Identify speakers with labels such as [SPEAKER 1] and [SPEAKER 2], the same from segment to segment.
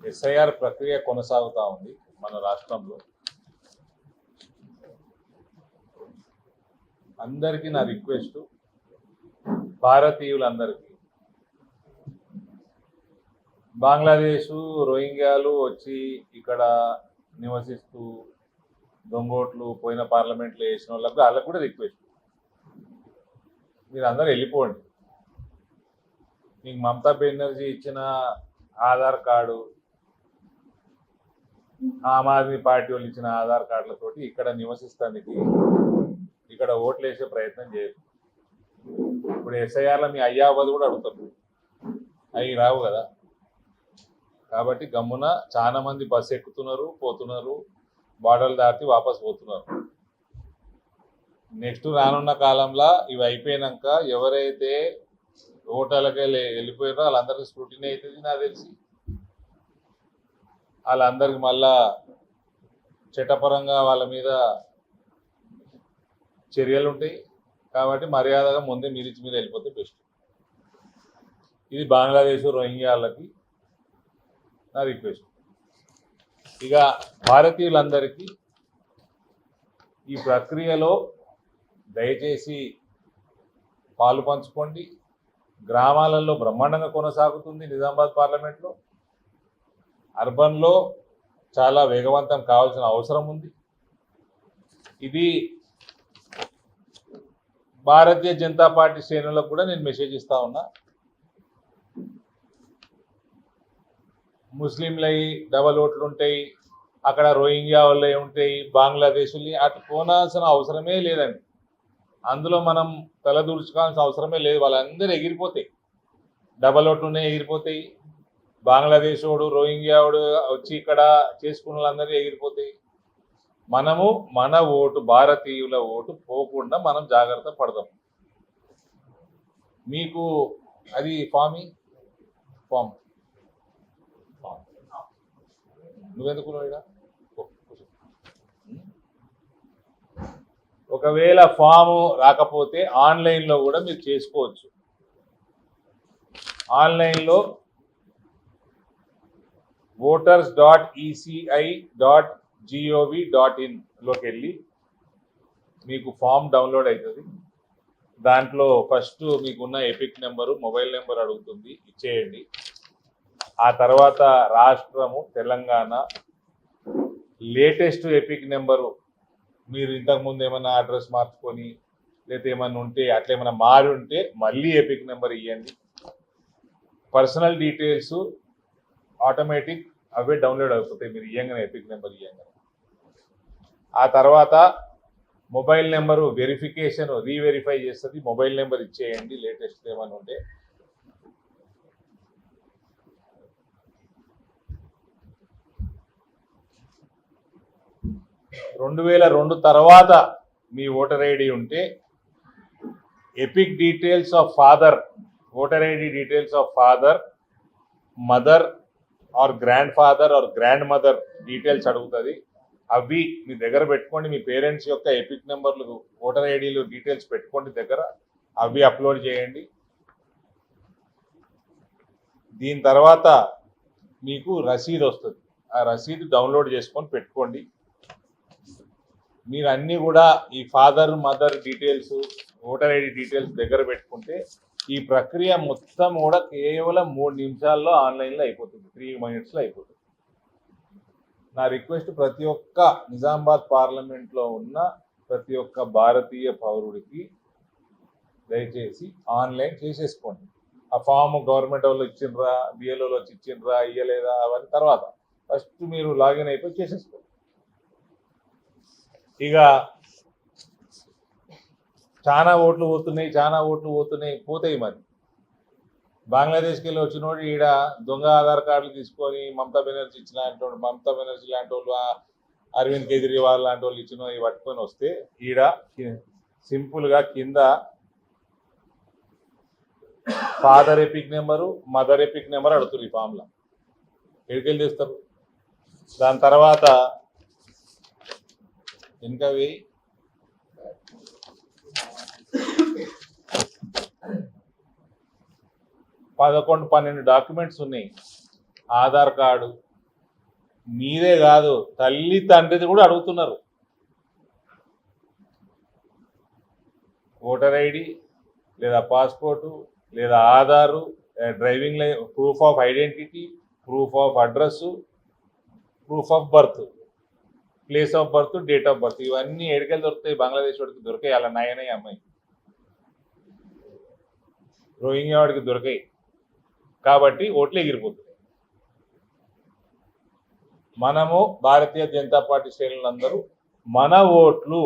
[SPEAKER 1] SIR ప్రక్రియ కొనసాగుతూ ఉంది మన రాష్ట్రంలో. అందరికీ నా రిక్వెస్ట్, భారతీయులందరికీ, బంగ్లాదేశ్ రోహింగ్యాలు వచ్చి ఇక్కడ నివసిస్తూ దొంగోట్లు పోయిన పార్లమెంట్లో వేసిన వాళ్ళకు కూడా రిక్వెస్ట్, మీరు అందరూ వెళ్ళిపోండి. మీకు మమతా బెనర్జీ ఇచ్చిన ఆధార్ కార్డు, ఆమ్ ఆద్మీ పార్టీ వాళ్ళు ఇచ్చిన ఆధార్ కార్డులతోటి ఇక్కడ నివసిస్తానికి, ఇక్కడ ఓట్లు వేసే ప్రయత్నం చేయరు. ఇప్పుడు ఎస్ఐఆర్లో మీ అయ్యాబది కూడా అడుగుతారు, అవి రావు కదా. కాబట్టి గమ్మున చాలా మంది బస్సు ఎక్కుతున్నారు, పోతున్నారు, బార్డర్లు దాటి వాపస్ పోతున్నారు. నెక్స్ట్ రానున్న కాలంలో ఇవి అయిపోయినాక ఎవరైతే ఓటర్లకి వెళ్ళిపోయారో వాళ్ళందరికీ స్క్రూటినీ అవుతుంది. నాకు తెలిసి వాళ్ళందరికీ మళ్ళా చట్టపరంగా వాళ్ళ మీద చర్యలు ఉంటాయి. కాబట్టి మర్యాదగా ముందే మీరు వెళ్ళిపోతే బెస్ట్. ఇది బంగ్లాదేశ్ రోహింగ్యాలకి నా రిక్వెస్ట్. ఇక భారతీయులందరికీ ఈ ప్రక్రియలో దయచేసి పాలు పంచుకోండి. గ్రామాలలో బ్రహ్మాండంగా కొనసాగుతుంది నిజామాబాద్ పార్లమెంట్లో. అర్బన్లో చాలా వేగవంతం కావాల్సిన అవసరం ఉంది. ఇది భారతీయ జనతా పార్టీ శ్రేణులకు కూడా నేను మెసేజ్ ఇస్తా ఉన్నా. ముస్లింలవి డబల్ ఓట్లు ఉంటాయి, అక్కడ రోహింగ్యా వాళ్ళే ఉంటాయి, బంగ్లాదేశ్ అటు పోనాల్సిన అవసరమే లేదండి. అందులో మనం తలదూర్చుకోవాల్సిన అవసరమే లేదు. వాళ్ళందరూ ఎగిరిపోతాయి, డబల్ ఓట్లునే ఎగిరిపోతాయి. బంగ్లాదేశ్ వాడు రోహింగ్యా వాడు వచ్చి ఇక్కడ చేసుకున్న వాళ్ళందరూ ఎగిరిపోతాయి. మనము మన ఓటు, భారతీయుల ఓటు పోకుండా మనం జాగ్రత్త పడదాం. మీకు అది ఫామ్ నువ్వెందుకు ఒకవేళ ఫాము రాకపోతే ఆన్లైన్లో కూడా మీరు చేసుకోవచ్చు. ఆన్లైన్లో voters.eci.gov.in లోకి వెళ్ళి మీకు ఫామ్ డౌన్లోడ్ అవుతుంది. దాంట్లో ఫస్ట్ మీకున్న ఎపిక్ నెంబరు, మొబైల్ నెంబర్ అడుగుతుంది, ఇచ్చేయండి. ఆ తర్వాత రాష్ట్రము తెలంగాణ, లేటెస్ట్ ఎపిక్ నెంబరు, మీరు ఇంతకుముందు ఏమైనా అడ్రస్ మార్చుకొని లేకపోతే ఏమైనా ఉంటే అట్లా ఏమైనా మారి ఉంటే మళ్ళీ ఎపిక్ నెంబర్ ఇవ్వండి. పర్సనల్ డీటెయిల్స్ ఆటోమేటిక్ అవే డౌన్లోడ్ అయిపోతాయి మీరు ఇవ్వగానే, ఎపిక్ నెంబర్ ఇవ్వగానే. ఆ తర్వాత మొబైల్ నెంబరు వెరిఫికేషన్ రీవెరిఫై చేస్తుంది, మొబైల్ నెంబర్ ఇచ్చేయండి లేటెస్ట్ ఏమైనా ఉంటే. (2002) తర్వాత మీ ఓటర్ ఐడి ఉంటే EPIC details of father, voter ID details of father, mother or grandfather or grandmother details అడుగుతుంది. అవి మీ దగ్గర పెట్టుకోండి. మీ పేరెంట్స్ యొక్క ఎపిక్ నెంబర్లు, ఓటర్ ఐడీలు డీటెయిల్స్ పెట్టుకోండి దగ్గర, అవి అప్లోడ్ చేయండి. దీని తర్వాత మీకు రసీదు వస్తుంది, ఆ రసీదు డౌన్లోడ్ చేసుకొని పెట్టుకోండి. మీరు అన్నీ కూడా ఈ father mother details, voter ID details దగ్గర పెట్టుకుంటే ఈ ప్రక్రియ మొత్తం కూడా కేవలం 3 నిమిషాల్లో ఆన్లైన్లో అయిపోతుంది, 3 minutesలో అయిపోతుంది. నా రిక్వెస్ట్ ప్రతి ఒక్క నిజామాబాద్ పార్లమెంట్లో ఉన్న ప్రతి ఒక్క భారతీయ పౌరుడికి దయచేసి ఆన్లైన్ చేసేసుకోండి. ఆ ఫామ్ గవర్నమెంట్ వాళ్ళు ఇచ్చిండ్రా, బిఎల్ఓలు వచ్చి ఇచ్చిండ్రా, ఇయ్యలేదా అవన్నీ తర్వాత, ఫస్ట్ మీరు లాగిన్ అయిపోయి చేసేసుకోండి. ఇక చాలా ఓట్లు పోతున్నాయి, పోతాయి. మరి బంగ్లాదేశ్కి వెళ్ళి వచ్చినోడు ఈడ దొంగ ఆధార్ కార్డులు తీసుకొని మమతా బెనర్జీ ఇచ్చిన మమతా బెనర్జీ లాంటి వాళ్ళు, అరవింద్ కేజ్రీవాల్ లాంటి వాళ్ళు ఇచ్చిన పట్టుకొని వస్తే ఈడ సింపుల్గా కింద father epic number, mother epic number అడుగుతారు ఈ ఫామ్లో, ఎడికెళ్ళి తీస్తారు. దాని తర్వాత ఇంకా 11-12 డాక్యుమెంట్స్ ఉన్నాయి. ఆధార్ కార్డు, మీదే కాదు, తల్లి తండ్రిది కూడా అడుగుతున్నారు. ఓటర్ ఐడి లేదా పాస్పోర్టు లేదా Aadhaar, driving proof of identity, proof of address, proof of birth, place of birth, date of birth, ఇవన్నీ ఎడికలు దొరుకుతాయి. బంగ్లాదేశ్ వాడికి దొరికాయి, అలా నాయనయ్య అమ్మాయి రోహింగ్యా వాడికి దొరికాయి. కాబట్టి ఓట్లు ఎగిరిపోతున్నాయి. మనము భారతీయ జనతా పార్టీ శ్రేణులందరూ మన ఓట్లు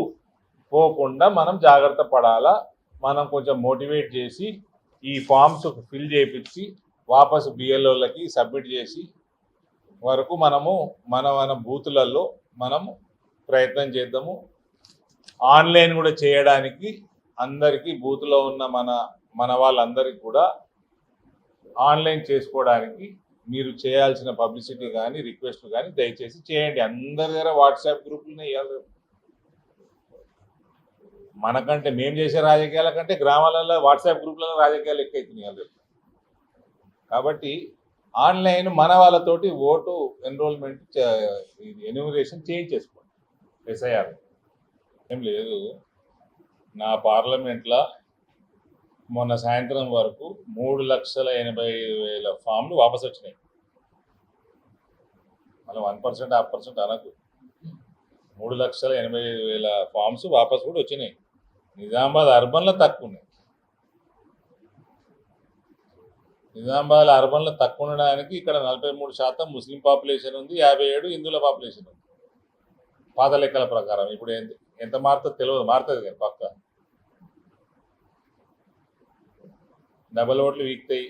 [SPEAKER 1] పోకుండా మనం జాగ్రత్త పడాలా. మనం కొంచెం మోటివేట్ చేసి ఈ ఫామ్స్ ఫిల్ చేయించి వాపసు బిఎల్ఓలకి సబ్మిట్ చేసి వరకు మనము మన బూతులలో మనము ప్రయత్నం చేద్దాము. ఆన్లైన్ కూడా చేయడానికి అందరికీ బూత్లో ఉన్న మన వాళ్ళందరికీ కూడా ఆన్లైన్ చేసుకోవడానికి మీరు చేయాల్సిన పబ్లిసిటీ కానీ రిక్వెస్ట్ కానీ దయచేసి చేయండి. అందరి దగ్గర వాట్సాప్ గ్రూపులనే ఇవ్వాలి. మనకంటే మేము చేసే రాజకీయాల కంటే గ్రామాలలో వాట్సాప్ గ్రూపులలో రాజకీయాలు ఎక్కువైతున్నాయి. కాబట్టి ఆన్లైన్ మన వాళ్ళతోటి ఓటు ఎన్రోల్మెంట్ ఎన్యూమరేషన్ చేయించేసుకోండి. ఎస్ఐఆర్ ఏం లేదు. నా పార్లమెంట్లో మొన్న సాయంత్రం వరకు 3,80,000 ఫామ్లు వాపసు వచ్చినాయి. మనం 1% 1% అనకు, 3,80,000 ఫామ్స్ వాపసు కూడా వచ్చినాయి. నిజామాబాద్ అర్బన్లో తక్కువ ఉన్నాయి. నిజామాబాద్ అర్బన్లో తక్కువ ఉండడానికి ఇక్కడ 43% ముస్లిం పాపులేషన్ ఉంది, 57 హిందువుల పాపులేషన్ ఉంది. పాత లెక్కల ప్రకారం ఇప్పుడు ఎంత మారుతుందో తెలియదు, మారుతుంది కానీ పక్క డబల్ ఓట్లు వీక్తాయి.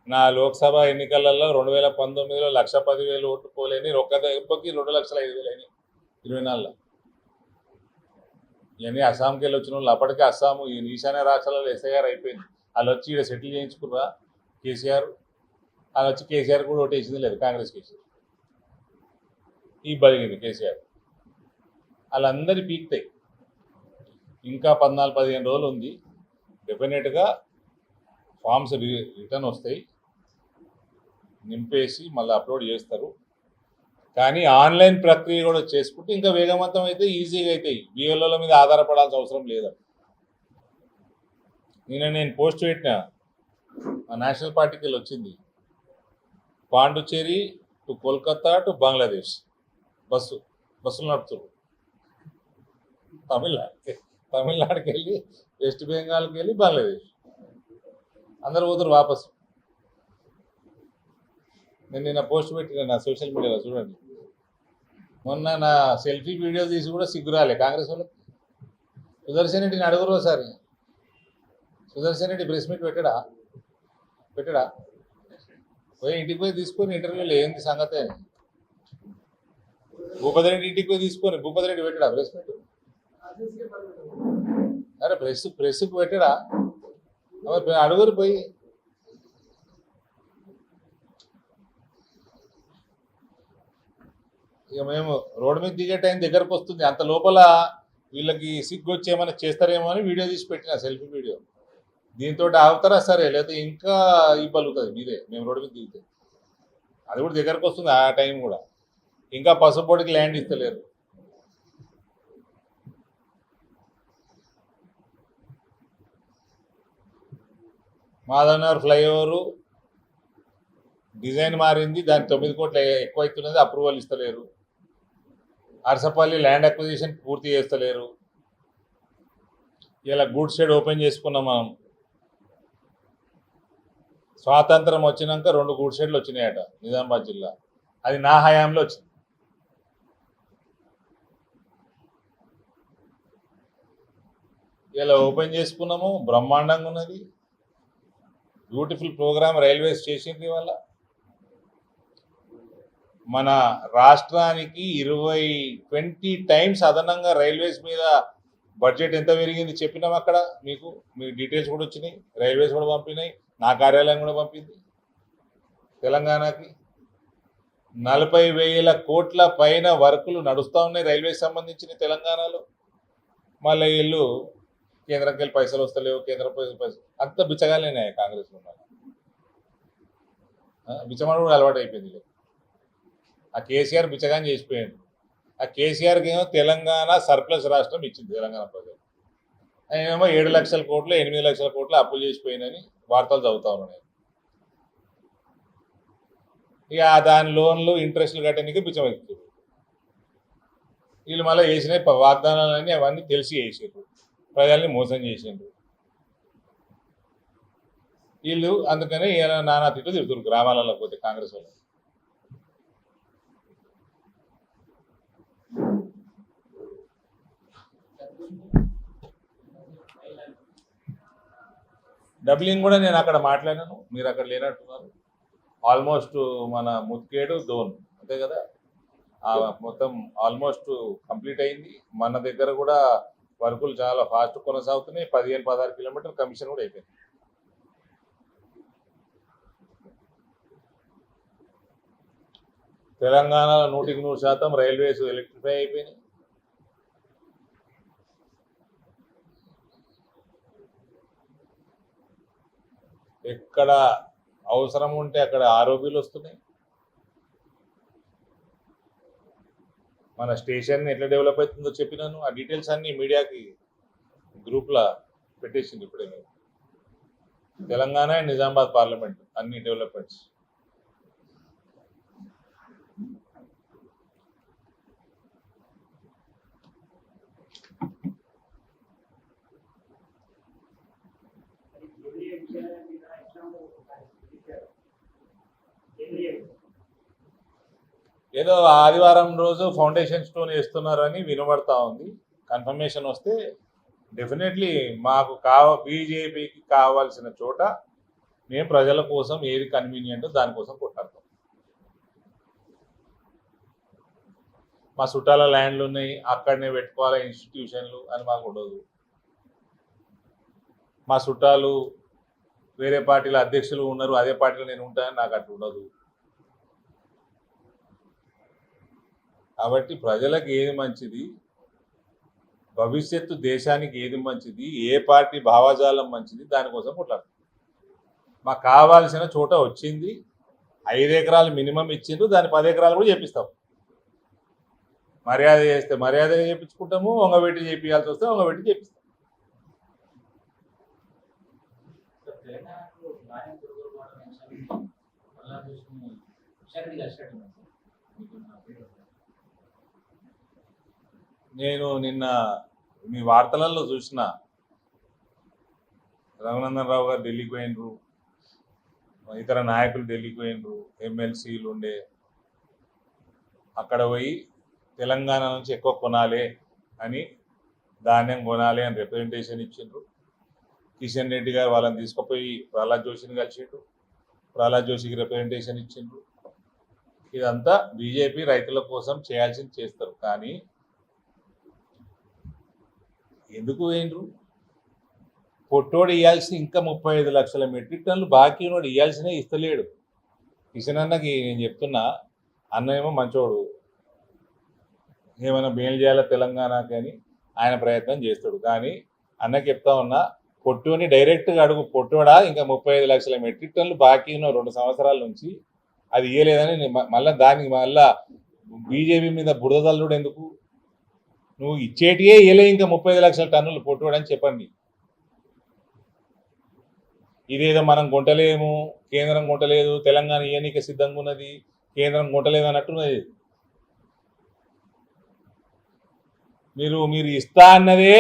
[SPEAKER 1] నా లోక్సభ ఎన్నికలలో 2019లో 1,10,000 ఓట్లు పోలేని ఒక్క దెబ్బకి 2,05,000 అయినాయి 24లో. ఇవన్నీ అస్సాంకి వెళ్ళి వచ్చిన వాళ్ళు అప్పటికే అస్సాము ఈ ఈశాన్య రాష్ట్రాలలో ఎస్ఐఆర్ అయిపోయింది. వాళ్ళు వచ్చి ఇక్కడ సెటిల్ చేయించుకున్నా కేసీఆర్. వాళ్ళు వచ్చి కేసీఆర్ కూడా ఓటు వేసింది లేదు, కాంగ్రెస్ కేసీఆర్ ఈ బలిగింది కేసీఆర్. వాళ్ళందరి పీక్తాయి. ఇంకా 14-15 రోజులు ఉంది. డెఫినెట్గా ఫామ్స్ రిటర్న్ వస్తాయి, నింపేసి మళ్ళీ అప్లోడ్ చేస్తారు. కానీ ఆన్లైన్ ప్రక్రియ కూడా చేసుకుంటే ఇంకా వేగవంతం అయితే ఈజీగా అవుతాయి. బిఎల్ఓల మీద ఆధారపడాల్సిన అవసరం లేదు. నేను పోస్ట్ పెట్టినా, మా నేషనల్ పార్టీకి వెళ్ళి వచ్చింది. పాండుచేరి టు కోల్కతా టు బంగ్లాదేశ్ బస్సులు నడుపుతారు. తమిళనాడుకి వెళ్ళి వెస్ట్ బెంగాల్కి వెళ్ళి బంగ్లాదేశ్ అందరు పోతారు వాపసు. నేను నిన్న పోస్ట్ పెట్టిన నా సోషల్ మీడియాలో చూడండి. మొన్న నా సెల్ఫీ వీడియో తీసి కూడా సిగ్గురాలే కాంగ్రెస్ వాళ్ళకి. సుదర్శన్ రెడ్డిని అడుగురు ఒకసారి. సుదర్శన్ రెడ్డి ప్రెస్ మీట్ పెట్టడా పోయి ఇంటికి పోయి తీసుకొని ఇంటర్వ్యూలో ఏంది సంగతి అని. భూపతి రెడ్డి ఇంటికి పోయి తీసుకొని భూపతి రెడ్డి పెట్టడా ప్రెస్ మీట్? అరే ప్రెస్కి పెట్టడా? అడుగురు పోయి. ఇక మేము రోడ్డు మీద దిగే టైం దగ్గరకు వస్తుంది. అంత లోపల వీళ్ళకి సిగ్గు వచ్చి ఏమైనా చేస్తారేమో అని వీడియో తీసి పెట్టిన, సెల్ఫీ వీడియో. దీంతో ఆగుతారా సరే, లేకపోతే ఇంకా ఇబ్బంది మీదే. మేము రోడ్డు మీద దిగితే అది కూడా దగ్గరకు వస్తుంది. ఆ టైం కూడా ఇంకా పసుపుబొడికి ల్యాండ్ ఇస్తలేరు. మాధవనగర్ ఫ్లైఓవరు డిజైన్ మారింది, దానికి 9 కోట్లు ఎక్కువ అవుతున్నది, అప్రూవల్ ఇస్తలేరు. అరసపల్లి ల్యాండ్ అక్విజిషన్ పూర్తి చేస్తలేరు. ఇలా గూడ్ షెడ్ ఓపెన్ చేసుకున్నాం మనం. స్వాతంత్రం వచ్చినాక 2 గూడ్ షెడ్లు వచ్చినాయట నిజామాబాద్ జిల్లా. అది నా హయాంలో వచ్చింది. ఇలా ఓపెన్ చేసుకున్నాము, బ్రహ్మాండంగా ఉన్నది. బ్యూటిఫుల్ ప్రోగ్రామ్ రైల్వేస్ చేసింది. వల్ల మన రాష్ట్రానికి 20 టైమ్స్ అదనంగా రైల్వేస్ మీద బడ్జెట్ ఎంత పెరిగింది చెప్పినాం. అక్కడ మీ డీటెయిల్స్ కూడా వచ్చినాయి. రైల్వేస్ కూడా పంపినాయి, నా కార్యాలయం కూడా పంపింది. తెలంగాణకి 40,000 కోట్ల పైన వర్కులు నడుస్తూ ఉన్నాయి రైల్వేస్ సంబంధించిన తెలంగాణలో. మళ్ళీ వీళ్ళు కేంద్రంకి వెళ్ళి పైసలు వస్తలేవు, కేంద్ర పైసలు అంత బిచ్చగాలేనాయి కాంగ్రెస్లో. బిచ్చమాడు కూడా అలవాటు అయిపోయింది. ఆ కేసీఆర్ బిచ్చగాని చేసిపోయాడు. ఆ కేసీఆర్కి ఏమో తెలంగాణ సర్ప్లస్ రాష్ట్రం ఇచ్చింది తెలంగాణ ప్రజలు. ఆయనేమో 7 లక్షల కోట్లు 8 లక్షల కోట్లు అప్పులు చేసిపోయిందని వార్తలు చదువుతా ఉన్నాను. ఇక దాని లోన్లు ఇంట్రెస్ట్లు కట్టడానికి బిచ్చం ఎక్కుతుంది. వీళ్ళు మళ్ళీ వేసిన వాగ్దానాలన్నీ అవన్నీ తెలిసి వేసారు, ప్రజల్ని మోసం చేసిండ్రు వీళ్ళు. అందుకనే ఈయన నానా తిట్టు తిరుగుతారు గ్రామాలలో పోతే కాంగ్రెస్ వాళ్ళు. డబ్లింగ్ కూడా నేను అక్కడ మాట్లాడాను, మీరు అక్కడ లేనట్టున్నారు. ఆల్మోస్ట్ మన ముత్కేడు దోన్ అంతే కదా, మొత్తం ఆల్మోస్ట్ కంప్లీట్ అయింది. మన దగ్గర కూడా వర్కులు చాలా ఫాస్ట్ కొనసాగుతున్నాయి. 15-16 కిలోమీటర్ కమిషన్ కూడా అయిపోయింది. తెలంగాణలో 100% రైల్వేస్ ఎలక్ట్రిఫై అయిపోయినాయి. ఎక్కడ అవసరం ఉంటే అక్కడ ఆరోపీలు వస్తున్నాయి. మన స్టేషన్ ఎట్లా డెవలప్ అవుతుందో చెప్పినాను. ఆ డీటెయిల్స్ అన్ని మీడియాకి గ్రూప్లో పెట్టేసింది ఇప్పుడే. తెలంగాణ అండ్ నిజామాబాద్ పార్లమెంట్ అన్ని డెవలప్మెంట్స్. ఏదో ఆదివారం రోజు ఫౌండేషన్ స్టోన్ వేస్తున్నారని వినబడతా ఉంది. కన్ఫర్మేషన్ వస్తే డెఫినెట్లీ మాకు బీజేపీకి కావాల్సిన చోట మేము ప్రజల కోసం ఏది కన్వీనియంట్ దానికోసం కొట్లాడతాం. మా చుట్టాల ల్యాండ్లు ఉన్నాయి, అక్కడనే పెట్టుకోవాలి ఇన్స్టిట్యూషన్లు అని మాకు ఉండదు. మా చుట్టాలు వేరే పార్టీల అధ్యక్షులు ఉన్నారు, అదే పార్టీలో నేను ఉంటానని నాకు అట్లా ఉండదు. కాబట్టి ప్రజలకు ఏది మంచిది, భవిష్యత్తు దేశానికి ఏది మంచిది, ఏ పార్టీ భావజాలం మంచిది, దానికోసం కొట్లాడతాం. మాకు కావాల్సిన చోట వచ్చింది. 5 ఎకరాలు మినిమం ఇచ్చిండ్రు, దాన్ని 10 ఎకరాలు కూడా చేపిస్తాం. మర్యాద చేస్తే మర్యాదగా చేయించుకుంటాము, వంగబెట్టి చేపించాల్సి వస్తే వంగబెట్టి చేపిస్తాం. నేను నిన్న మీ వార్తలలో చూసిన రఘునందన్ రావు గారు ఢిల్లీకి పోయినరు, ఇతర నాయకులు ఢిల్లీకి పోయినరు, ఎమ్మెల్సీలు ఉండే. అక్కడ పోయి తెలంగాణ నుంచి ఎక్కువ కొనాలి అని, ధాన్యం కొనాలి అని రిప్రజెంటేషన్ ఇచ్చిండ్రు. కిషన్ రెడ్డి గారు వాళ్ళని తీసుకుపోయి ప్రహ్లాద్ జోషిని కలిసిండ్రు, ప్రహ్లాద్ జోషికి రిప్రజెంటేషన్ ఇచ్చిండ్రు. ఇదంతా బీజేపీ రైతుల కోసం చేయాల్సింది చేస్తారు. కానీ ఎందుకు పోయినరు? పొట్టోడు ఇవ్వాల్సిన ఇంకా 35 లక్షల మెట్రిక్ టన్నులు బాకీ ఉన్నోడు ఇవ్వాల్సినే ఇస్తలేడు. కిషన్ అన్నకి నేను చెప్తున్నా, అన్న ఏమో మంచోడు, ఏమైనా మేలు చేయాలా తెలంగాణకి అని ఆయన ప్రయత్నం చేస్తాడు. కానీ అన్నకి చెప్తా ఉన్నా, పొట్టుని డైరెక్ట్గా అడుగు, పొట్టోడా ఇంకా 35 లక్షల మెట్రిక్ టన్నులు బాకీ ఉన్న 2 సంవత్సరాల నుంచి అది ఇవ్వలేదని మళ్ళీ దానికి మళ్ళా బీజేపీ మీద బురదల్లుడు ఎందుకు? నువ్వు ఇచ్చేటియే ఇవ్వలే ఇంకా 35 లక్షల టన్నులు పొట్టుకోవడానికి చెప్పండి. ఇదేదో మనం కొంటలేము, కేంద్రం కొంటలేదు, తెలంగాణ ఇయ్యనీకి సిద్ధంగా ఉన్నది, కేంద్రం కొంటలేదు అన్నట్టున్నది. మీరు ఇస్తా అన్నదే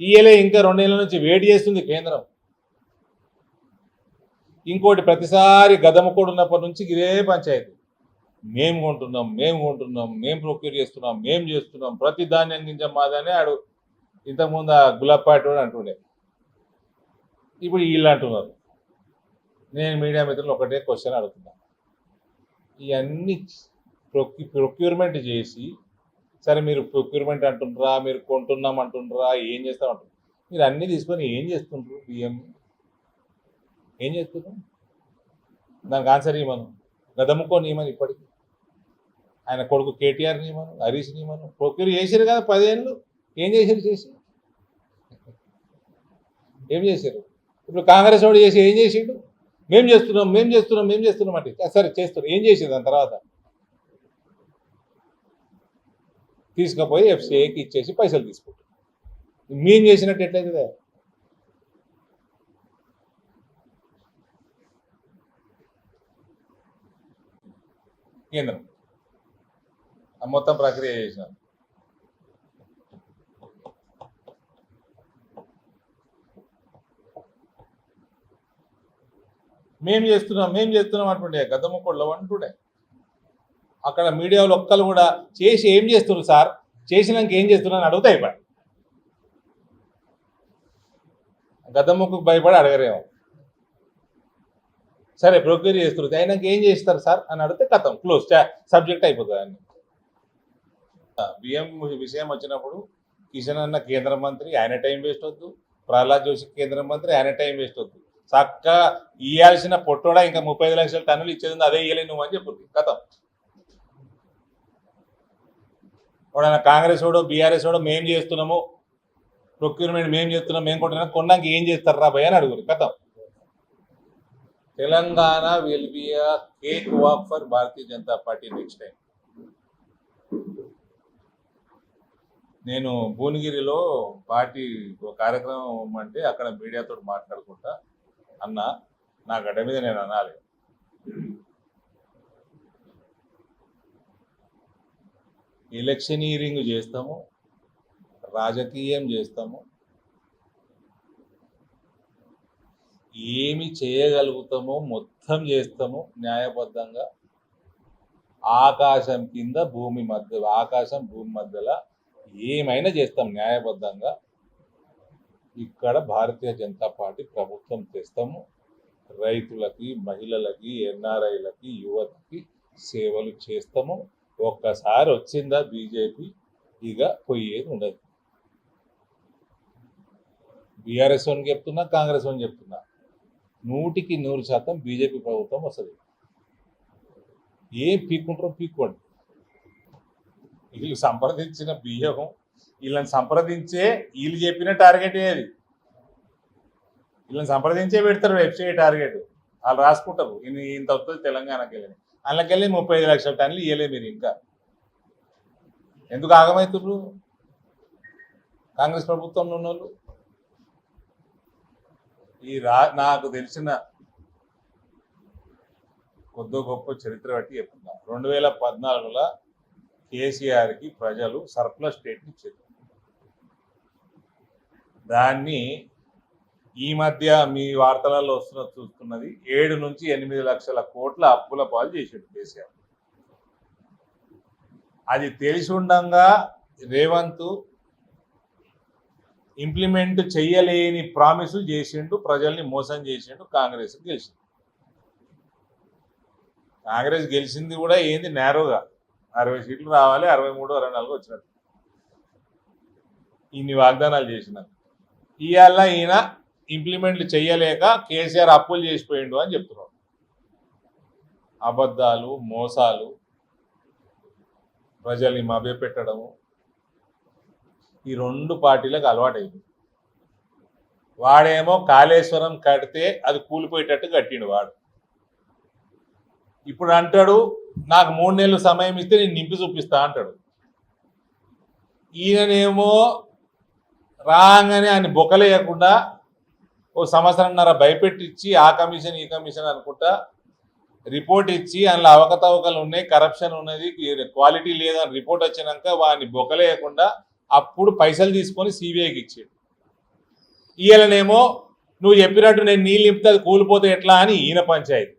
[SPEAKER 1] ఇయ్యలే, ఇంకా 2 ఏళ్ళ నుంచి వెయిట్ చేస్తుంది కేంద్రం. ఇంకోటి, ప్రతిసారి గదమకోడు ఉన్నప్పటి నుంచి ఇదే పంచాయతీ. మేము కొంటున్నాం, మేము ప్రొక్యూర్ చేస్తున్నాం, మేము చేస్తున్నాం, ప్రతి ధాన్యం గింజ మాదనే ఆడు ఇంతకుముందు ఆ గులాబ్పాటి అంటుండే, ఇప్పుడు వీళ్ళు అంటున్నారు. నేను మీడియా మిత్రులు ఒకటే క్వశ్చన్ అడుగుతున్నా, ఇవన్నీ ప్రొక్యూర్మెంట్ చేసి, సరే మీరు ప్రొక్యూర్మెంట్ అంటుండ్రా, మీరు కొంటున్నాం అంటుండ్రా, ఏం చేస్తామంటారు? మీరు అన్నీ తీసుకొని ఏం చేస్తుండ్రు? బియ్యం ఏం చేస్తున్నాం? దానికి ఆన్సర్ ఇవ్వను. గదముకో నియమని ఇప్పటికి ఆయన కొడుకు కేటీఆర్ నియమను, హరీష్ నియమను ప్రొక్యూర్ చేశారు కదా 10 ఏళ్ళు. ఏం చేశారు? ఏం చేశారు? ఇప్పుడు కాంగ్రెస్ వాడు చేసి ఏం చేసిండు? మేము చేస్తున్నాం అంటే సరే చేస్తున్నారు, ఏం చేసిండు దాని తర్వాత? తీసుకుపోయి ఎఫ్సిఐకి ఇచ్చేసి పైసలు తీసుకుంటారు. మేము చేసినట్టు ఎట్లయితే కేంద్రం మొత్తం ప్రక్రియ చేసినాం. మేము చేస్తున్నాం అంటుండే గద్దముక్కళ్ళు అంటుండే. అక్కడ మీడియాలో ఒక్కరు కూడా చేసి ఏం చేస్తున్నారు సార్, చేసినాక ఏం చేస్తున్నారు అని అడుగుతాయి. ఇప్పుడు గద్దముక్కకు భయపడి అడగరేమో. సరే బ్రోకరీ చేస్తున్నారు, అయినాక ఏం చేస్తారు సార్ అని అడిగితే కథం క్లోజ్, సబ్జెక్ట్ అయిపోతుంది. అని బియ్యం విషయం వచ్చినప్పుడు కిషన్ అన్న కేంద్ర మంత్రి, ఆయన టైం వేస్ట్ వద్దు. ప్రహ్లాద్ జోషి కేంద్ర మంత్రి, ఆయన టైం వేస్ట్ వద్దు. చక్కగా ఇవ్వాల్సిన పొట్టోడా ఇంకా 35 లక్షల టన్నులు ఇచ్చేది అదే ఇవ్వలే నువ్వు అని చెప్పుద్ది కథం. వాడైనా కాంగ్రెస్ వాడు బీఆర్ఎస్ వాడు మేము చేస్తున్నాము ప్రొక్యూర్మెంట్, మేము చేస్తున్నాం, మేము కొంటున్నాం, కొన్నాక ఏం చేస్తారు రా భయ అని అడుగురు కథం. Telangana will be a cake walk for Bharatiya Janata party next time. నేను భువనగిరిలో పార్టీ కార్యక్రమం అంటే అక్కడ మీడియాతో మాట్లాడుకుంటా అన్న, నా గడ్డ మీద నేను అనాలి, ఎలక్షనీరింగ్ చేస్తాము, రాజకీయం చేస్తాము, ఏమి చేయగలుగుతామో మొత్తం చేస్తాము న్యాయబద్ధంగా. ఆకాశం కింద భూమి మధ్య, ఆకాశం భూమి మధ్యలో ఏమైనా చేస్తాం న్యాయబద్ధంగా. ఇక్కడ భారతీయ జనతా పార్టీ ప్రభుత్వం తెస్తాము. రైతులకి, మహిళలకి, ఎన్ఆర్ఐలకి, యువతకి సేవలు చేస్తాము. ఒక్కసారి వచ్చిందా బీజేపీ ఇక పోయేది ఉండదు. బీఆర్ఎస్ అని చెప్తున్నా, కాంగ్రెస్ అని చెప్తున్నా, 100% బీజేపీ ప్రభుత్వం వస్తుంది. ఏం పీక్కుంటారో పీక్కోండి. వీళ్ళు సంప్రదించిన బియ్యం, వీళ్ళని సంప్రదించే, వీళ్ళు చెప్పిన టార్గెట్ ఏది, వీళ్ళని సంప్రదించే పెడతారు వెబ్సైట్ టార్గెట్. వాళ్ళు రాసుకుంటారు ఇంత వస్తుంది తెలంగాణకి వెళ్ళి, అందులోకెళ్ళి 35 లక్షల టన్నులు ఇవ్వలే. మీరు ఇంకా ఎందుకు ఆగమవుతున్నారు కాంగ్రెస్ ప్రభుత్వంలో ఉన్న వాళ్ళు? నాకు తెలిసిన కొద్ది గొప్ప చరిత్ర బట్టి చెప్తున్నా, 2014లో కేసీఆర్కి ప్రజలు సర్ప్లస్ స్టేట్ని ఇచ్చారు. దాన్ని ఈ మధ్య మీ వార్తలలో చూస్తున్నది 7 నుంచి 8 లక్షల కోట్ల అప్పుల పాలు చేసాడు కేసీఆర్. అది తెలిసి ఉండంగా రేవంత్ ఇంప్లిమెంట్ చెయ్యలేని ప్రామిసులు చేసిండు, ప్రజల్ని మోసం చేసిండు, కాంగ్రెస్ గెలిచింది. కాంగ్రెస్ గెలిచింది కూడా ఏంది నేరోగా, 60 సీట్లు రావాలి, 63, 64 వచ్చినట్టు ఇన్ని వాగ్దానాలు చేసినారు. ఇవాళ ఈయన ఇంప్లిమెంట్లు చెయ్యలేక కేసీఆర్ అప్పులు చేసిపోయిండు అని చెప్తున్నారు. అబద్ధాలు, మోసాలు, ప్రజల్ని మభ్యపెట్టడము ఈ 2 పార్టీలకు అలవాటైంది. వాడేమో కాళేశ్వరం కడితే అది కూలిపోయేటట్టు కట్టిండు వాడు. ఇప్పుడు అంటాడు నాకు 3 నెలలు సమయం ఇస్తే నేను నింపి చూపిస్తా అంటాడు. ఈయననేమో రాగానే ఆయన బొక్కలేయకుండా 1 సంవత్సరంన్నర భయపెట్టించి ఆ కమిషన్ ఈ కమిషన్ అనుకుంటా రిపోర్ట్ ఇచ్చి అందులో అవకతవకలు ఉన్నాయి, కరప్షన్ ఉన్నది, క్వాలిటీ లేదని రిపోర్ట్ వచ్చినాక వాడిని బొక్కలేయకుండా అప్పుడు పైసలు తీసుకొని సిబిఐకి ఇచ్చాడు. ఈయననేమో నువ్వు చెప్పినట్టు నేను నీళ్ళు నింపితే అది కూలిపోతే ఎట్లా అని ఈయన పంచాయతీ.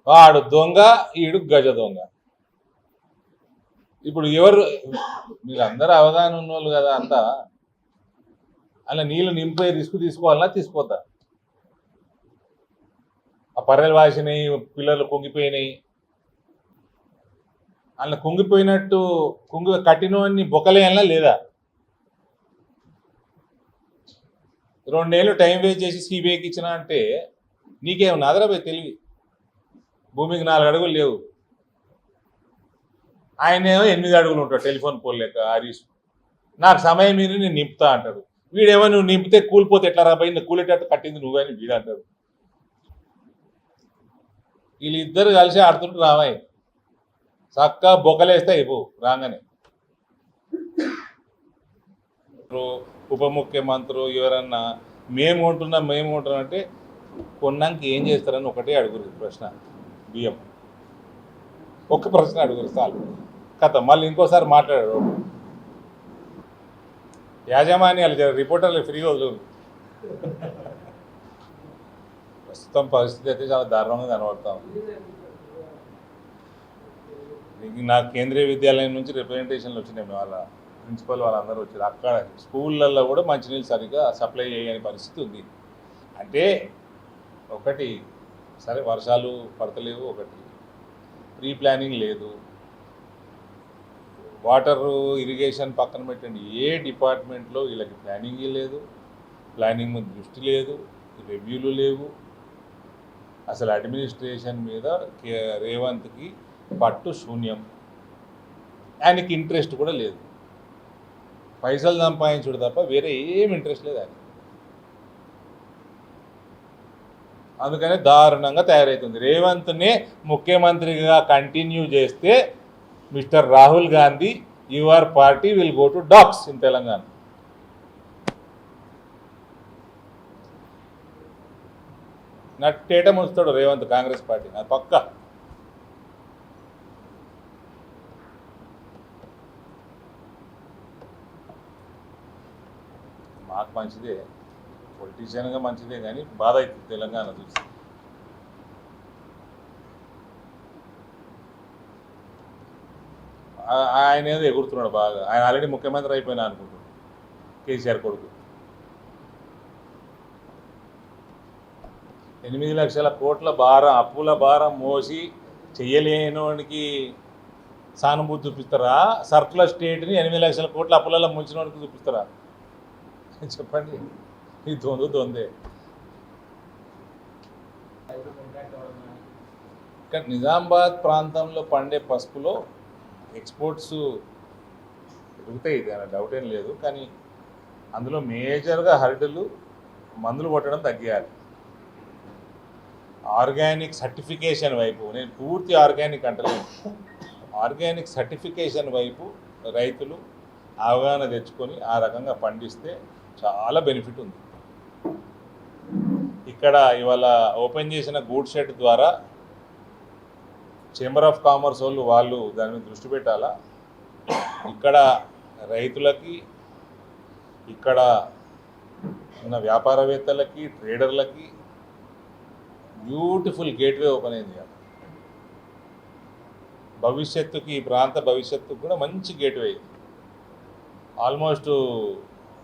[SPEAKER 1] వాడు దొంగ, ఈడు గజ దొంగ. ఇప్పుడు ఎవరు, మీరందరూ అవగాహన ఉన్నోళ్ళు కదా అంతా, అలా నీళ్ళు నింపే రిస్క్ తీసుకోవాలన్నా తీసుకోతా. ఆ పర్రెలు వాసినాయి, పిల్లలు కుంగిపోయినాయి, అలా కుంగిపోయినట్టు కట్టినవన్నీ బొక్కలేయాలన్నా లేదా? 2 నెలలు టైం వేస్ట్ చేసి సిబిఐకి ఇచ్చినా అంటే నీకేమన్నా అదరాపోయి తెలివి. భూమికి 4 అడుగులు లేవు, ఆయనేమో 8 అడుగులు ఉంటాడు టెలిఫోన్ పోల్ లెక్క హరీష్. నాకు సమయం మీరు నేను నింపుతా అంటాడు. వీడేమో నువ్వు నింపితే కూలిపోతే ఎట్లా రాబోయి, కూలేటట్టు కట్టింది నువ్వని వీడు అంటాడు. వీళ్ళిద్దరు కలిసి ఆడుతుంటారు రామాయి. చక్కగా బొక్కలేస్తే అయిపో రాగానే ఉప ముఖ్యమంత్రి ఎవరన్నా మేము కొంటున్నాం అంటే కొన్నాక ఏం చేస్తారని ఒకటే అడుగురు ప్రశ్న. బియ్యం ఒక్క ప్రశ్న అడుగురు చాలు, కథ మళ్ళీ ఇంకోసారి మాట్లాడారు. యాజమాన్యాలు రిపోర్టర్లు ఫ్రీగా వదులు. ప్రస్తుతం పరిస్థితి అయితే చాలా దారుణంగా కనబడతాం. నాకు కేంద్రీయ విద్యాలయం నుంచి రిప్రజెంటేషన్లు వచ్చినాయి, వాళ్ళ ప్రిన్సిపల్ వాళ్ళందరూ వచ్చారు. అక్కడ స్కూళ్ళల్లో కూడా మంచినీళ్ళు సరిగ్గా సప్లై చేయని పరిస్థితి ఉంది. అంటే ఒకటి సరే వర్షాలు పడతలేవు, ఒకటి ప్రీ ప్లానింగ్ లేదు, వాటర్ ఇరిగేషన్ పక్కన పెట్టండి, ఏ డిపార్ట్మెంట్లో వీళ్ళకి ప్లానింగ్ లేదు, ప్లానింగ్ మీద దృష్టి లేదు, రివ్యూలు లేవు. అసలు అడ్మినిస్ట్రేషన్ మీద రేవంత్కి పట్టు శూన్యం, ఆయనకి ఇంట్రెస్ట్ కూడా లేదు. పైసలు సంపాదించుడు తప్ప వేరే ఏం ఇంట్రెస్ట్ లేదు ఆయన. అందుకనే దారుణంగా తయారవుతుంది. రేవంత్నే ముఖ్యమంత్రిగా కంటిన్యూ చేస్తే mister Rahul Gandhi, your party will go to dogs in Telangana. నట్టేట ముంచుతాడు రేవంత్ కాంగ్రెస్ పార్టీ, అది పక్క. మాకు మంచిదే, పొలిటీషియన్గా మంచిదే, కానీ బాధ అవుతుంది తెలంగాణ చూసి. ఆయన ఏదో ఎగురుతున్నాడు బాగా, ఆయన ఆల్రెడీ ముఖ్యమంత్రి అయిపోయినా అనుకుంటున్నాడు కేసీఆర్ కొడుకు. 8 లక్షల కోట్ల భారం, అప్పుల భారం మోసి చెయ్యలేనోనికి సానుభూతి చూపిస్తారా? సర్కులర్ స్టేట్ని 8 లక్షల కోట్ల అప్పులలో ముంచినోనికి చూపిస్తారా? చెప్పండి, ఈ దొందే. ఇక్కడ నిజామాబాద్ ప్రాంతంలో పండే పసుపులో ఎక్స్పోర్ట్స్ పెరుగుతాయి, డౌట్ ఏం లేదు. కానీ అందులో మేజర్గా హర్డులు మందులు కొట్టడం తగ్గియాలి. ఆర్గానిక్ సర్టిఫికేషన్ వైపు, నేను పూర్తి ఆర్గానిక్ అంటలేను, ఆర్గానిక్ సర్టిఫికేషన్ వైపు రైతులు అవగాహన తెచ్చుకొని ఆ రకంగా పండిస్తే చాలా బెనిఫిట్ ఉంది. ఇక్కడ ఇవాళ ఓపెన్ చేసిన గూడ్ షెడ్ ద్వారా చేంబర్ ఆఫ్ కామర్స్ వాళ్ళు దాని మీద దృష్టి పెట్టాలా. ఇక్కడ రైతులకి, ఇక్కడ ఉన్న వ్యాపారవేత్తలకి, ట్రేడర్లకి బ్యూటిఫుల్ గేట్వే ఓపెన్ అయింది. భవిష్యత్తుకి, ఈ ప్రాంత భవిష్యత్తుకు కూడా మంచి గేట్వే అయింది. ఆల్మోస్ట్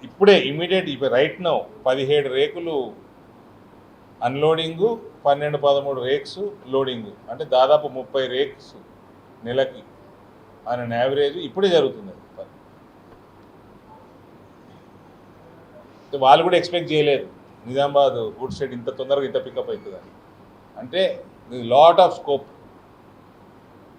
[SPEAKER 1] ఇప్పుడే ఇమీడియట్ రైట్ నౌ 17 రేకులు అన్లోడింగు, 12-13 రేక్స్ లోడింగు, అంటే దాదాపు 30 రేక్స్ నెలకి ఆయన యావరేజ్ ఇప్పుడే జరుగుతుంది. వాళ్ళు కూడా ఎక్స్పెక్ట్ చేయలేదు నిజామాబాద్ గుడ్ షెడ్ ఇంత తొందరగా ఇంత పికప్ అవుతుందని. అంటే లాట్ ఆఫ్ స్కోప్.